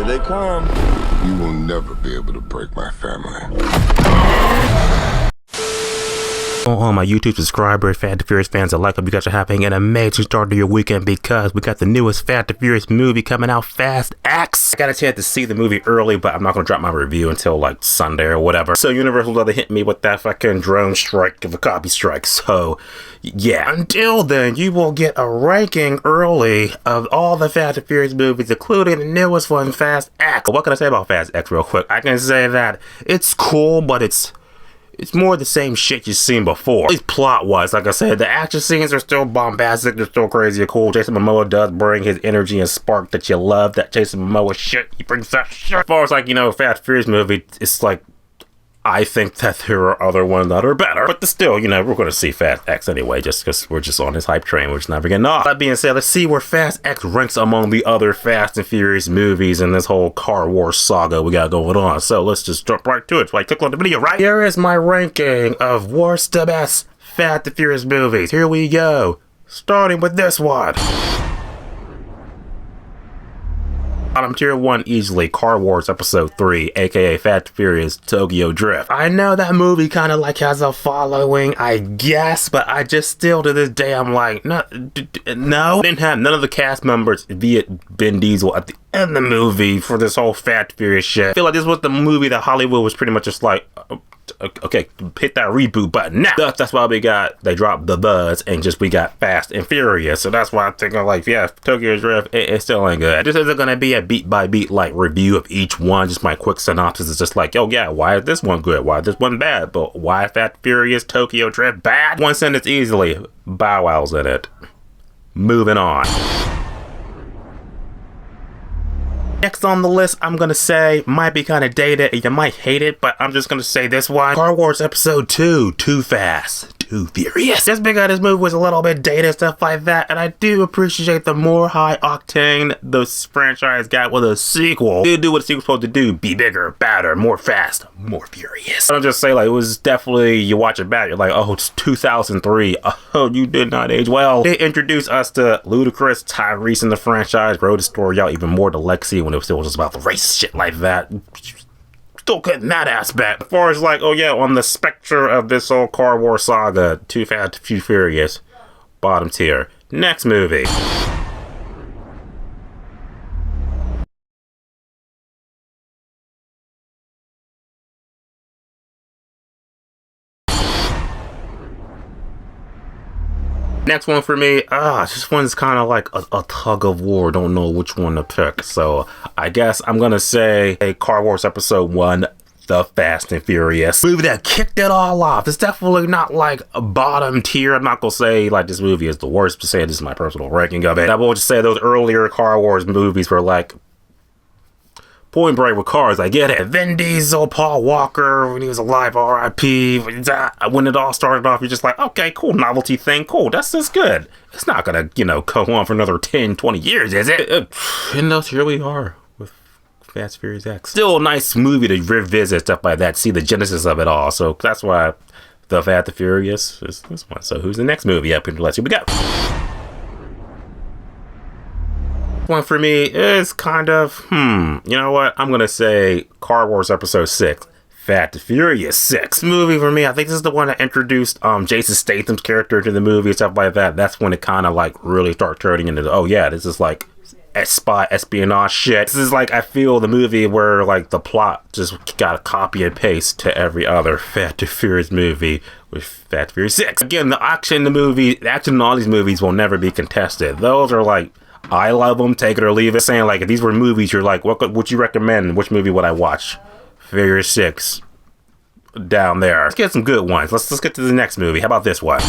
Here they come. You will never be able to break my family. All my YouTube subscribers, Fast and Furious fans alike, hope you guys are having an amazing start to your weekend because we got the newest Fast and Furious movie coming out, Fast X. I got a chance to see the movie early, but I'm not going to drop my review until like Sunday or whatever. So Universal doesn't hit me with that fucking drone strike of a copy strike. So yeah, until then, you will get a ranking early of all the Fast and Furious movies, including the newest one, Fast X. What can I say about Fast X real quick? I can say that it's cool, but it's more the same shit you've seen before. At least plot-wise, like I said, the action scenes are still bombastic, they're still crazy and cool. Jason Momoa does bring his energy and spark that you love, that Jason Momoa shit. He brings that shit. As far as like, you know, Fast and Furious movie, it's like, I think that there are other ones that are better, but still, you know, we're going to see Fast X anyway, just because we're just on this hype train, we're just never getting off. That being said, let's see where Fast X ranks among the other Fast and Furious movies in this whole car war saga we got going on. So let's just jump right to it. So I click on the video, right? Here is my ranking of worst to best Fast and Furious movies. Here we go. Starting with this one. Bottom tier 1 easily, Car Wars Episode 3, aka Fast and Furious Tokyo Drift. I know that movie kind of like has a following, I guess, but I just still to this day I'm like, no. Didn't have none of the cast members via Vin Diesel at the end of the movie for this whole Fast and Furious shit. I feel like this was the movie that Hollywood was pretty much just like, okay, hit that reboot button now. That's why they dropped the buzz and just we got Fast and Furious. So that's why I'm thinking like, yeah, Tokyo Drift, it still ain't good. This isn't gonna be a beat by beat like review of each one. Just my quick synopsis is just like, oh yeah, why is this one good? Why is this one bad? But why Fast and Furious Tokyo Drift bad? One sentence easily. Bow Wow's in it. Moving on. Next on the list, I'm gonna say, might be kind of dated, you might hate it, but I'm just gonna say this one. Car Wars Episode 2, Too Fast, Too Furious. Just because this movie was a little bit dated, stuff like that, and I do appreciate the more high octane this franchise got with a sequel. It did do what the sequel's supposed to do, be bigger, badder, more fast, more furious. I'll just say, like, it was definitely, you watch it back, you're like, oh, it's 2003, oh, you did not age well. They introduced us to Ludacris, Tyrese in the franchise, wrote the story out even more to Lexi when it was still just about the race, shit like that. Still good in that aspect. As far as like, oh yeah, on the spectrum of this whole Car War saga, Too Fast, Too Furious, bottom tier. Next movie. Next one for me, this one's kind of like a tug of war, don't know which one to pick. So I guess I'm gonna say a Car Wars Episode 1, The Fast and Furious. Movie that kicked it all off. It's definitely not like a bottom tier. I'm not gonna say like this movie is the worst, to say this is my personal ranking of it. I will just say those earlier Car Wars movies were like point break with cars, I get it. Vin Diesel, Paul Walker, when he was alive, R.I.P. When it all started off, you're just like, okay, cool, novelty thing, cool, that's good. It's not gonna, you know, go on for another 10, 20 years, is it? And thus, here we are with Fast Furious X. Still a nice movie to revisit, stuff like that, see the genesis of it all. So that's why the Fast and Furious is this one. So who's the next movie up here? Let's see what we got. One for me is kind of, you know what? I'm gonna say Car Wars Episode 6, Fast and Furious 6. Movie for me, I think this is the one that introduced Jason Statham's character to the movie and stuff like that. That's when it kind of like really started turning into, oh yeah, this is like espionage shit. This is like, I feel the movie where like the plot just got a copy and paste to every other Fast and Furious movie with Fast and Furious 6. Again, the action in all these movies will never be contested. Those are like, I love them, take it or leave it. Saying like, if these were movies, you're like, what would you recommend? Which movie would I watch? Furious 6. Down there. Let's get some good ones. Let's get to the next movie. How about this one?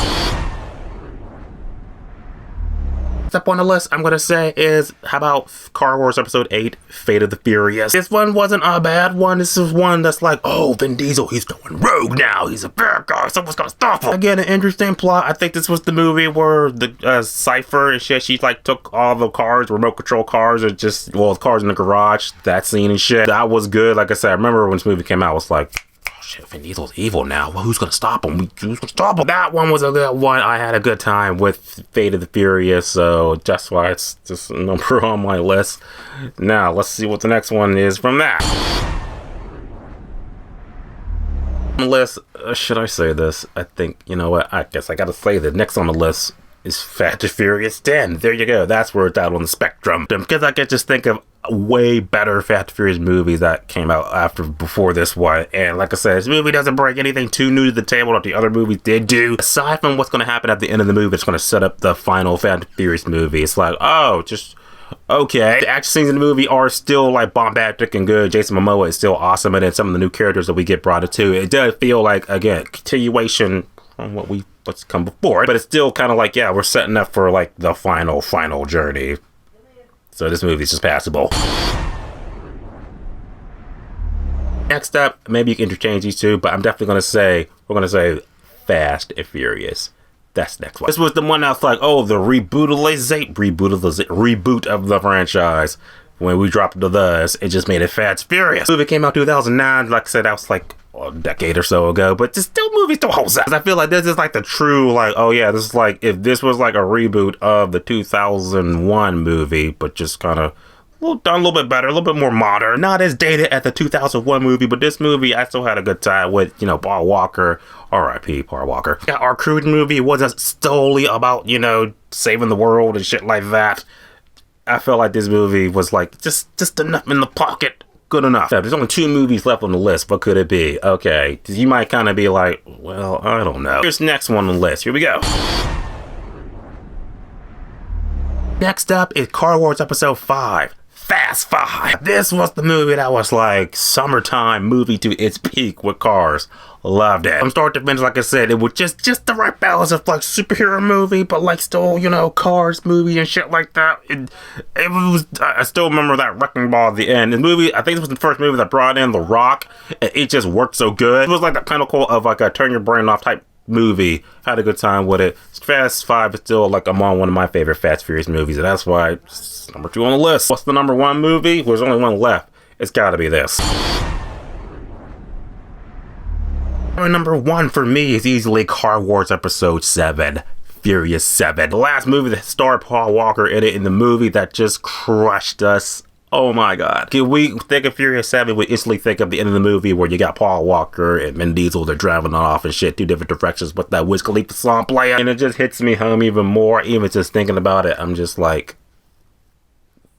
Up on the list, I'm gonna say is, how about Car Wars Episode 8, Fate of the Furious. This one wasn't a bad one. This is one that's like, oh, Vin Diesel, he's going rogue now. He's a bad guy. Someone's gonna stop him. Again, an interesting plot. I think this was the movie where the Cypher and shit, she like took all the cars, remote control cars, or just, well, cars in the garage. That scene and shit. That was good. Like I said, I remember when this movie came out, I was like, shit, Vin Diesel's evil now. Well, who's gonna stop him? Who's gonna stop him? That one was a good one. I had a good time with Fate of the Furious, so that's why it's just a number on my list. Now, let's see what the next one is from that list. Should I say this? I think, you know what, I guess I gotta say the next on the list is Fast and Furious 10. There you go. That's where it's out on the spectrum. Because I could just think of way better Fast and Furious movies that came out before this one. And like I said, this movie doesn't bring anything too new to the table that the other movies did do. Aside from what's going to happen at the end of the movie, it's going to set up the final Fast and Furious movie. It's like, oh, just okay. The action scenes in the movie are still like bombastic and good. Jason Momoa is still awesome, and then some of the new characters that we get brought into, it does feel like, again, continuation on what's come before, but it's still kind of like, yeah, we're setting up for like the final journey. So this movie's just passable. Next up, maybe you can interchange these two, but I'm definitely gonna say, we're gonna say Fast and Furious. That's the next one. This was the one that's like, oh, the reboot of the franchise. When we dropped to this, it just made it Fast and Furious. The movie came out 2009. Like I said, that was like a decade or so ago, but this movie still holds up. I feel like this is like the true, like, oh yeah, this is like if this was like a reboot of the 2001 movie, but just kind of done a little bit better, a little bit more modern, not as dated as the 2001 movie, but this movie I still had a good time with, you know, Paul Walker, R.I.P. Paul Walker. Yeah, our crude movie wasn't solely about, you know, saving the world and shit like that. I felt like this movie was like just enough in the pocket. Good enough. There's only 2 movies left on the list. What could it be? Okay, you might kind of be like, well, I don't know. Here's the next one on the list. Here we go. Next up is Car Wars Episode 5. Fast 5. This was the movie that was like summertime movie to its peak with cars. Loved it. From start to finish, like I said, it was just the right balance of like superhero movie, but like still, you know, cars movie and shit like that. It was, I still remember that wrecking ball at the end. The movie, I think this was the first movie that brought in The Rock, and it just worked so good. It was like the pinnacle of like a turn your brain off type movie. Had a good time with it. Fast 5 is still like among one of my favorite Fast Furious movies, and that's why it's number 2 on the list. What's the number 1 movie? There's only one left. It's gotta be this. Number 1 for me is easily Car Wars Episode 7. Furious 7. The last movie that starred Paul Walker in it, in the movie that just crushed us. Oh my god. Can we think of Furious 7, we instantly think of the end of the movie where you got Paul Walker and Vin Diesel, they're driving off and shit, 2 different directions with that Wiz Khalifa song playing. And it just hits me home even more, even just thinking about it. I'm just like,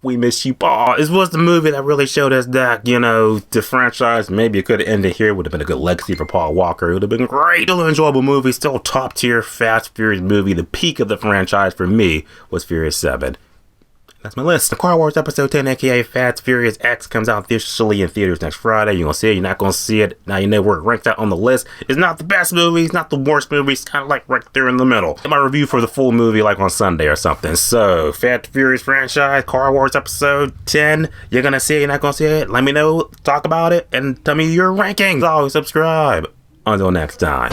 we miss you, Paul. This was the movie that really showed us that, you know, the franchise, maybe it could have ended here, would have been a good legacy for Paul Walker. It would have been great. Still an enjoyable movie, still top tier Fast Furious movie. The peak of the franchise for me was Furious 7. That's my list. The Car Wars Episode 10, aka Fast Furious X, comes out officially in theaters next Friday. You're gonna see it, you're not gonna see it. Now you know where it ranks out on the list. It's not the best movie, it's not the worst movie, it's kind of like right there in the middle. My review for the full movie like on Sunday or something. So, Fast Furious franchise, Car Wars Episode 10, you're gonna see it, you're not gonna see it. Let me know, talk about it, and tell me your rankings. Always subscribe. Until next time.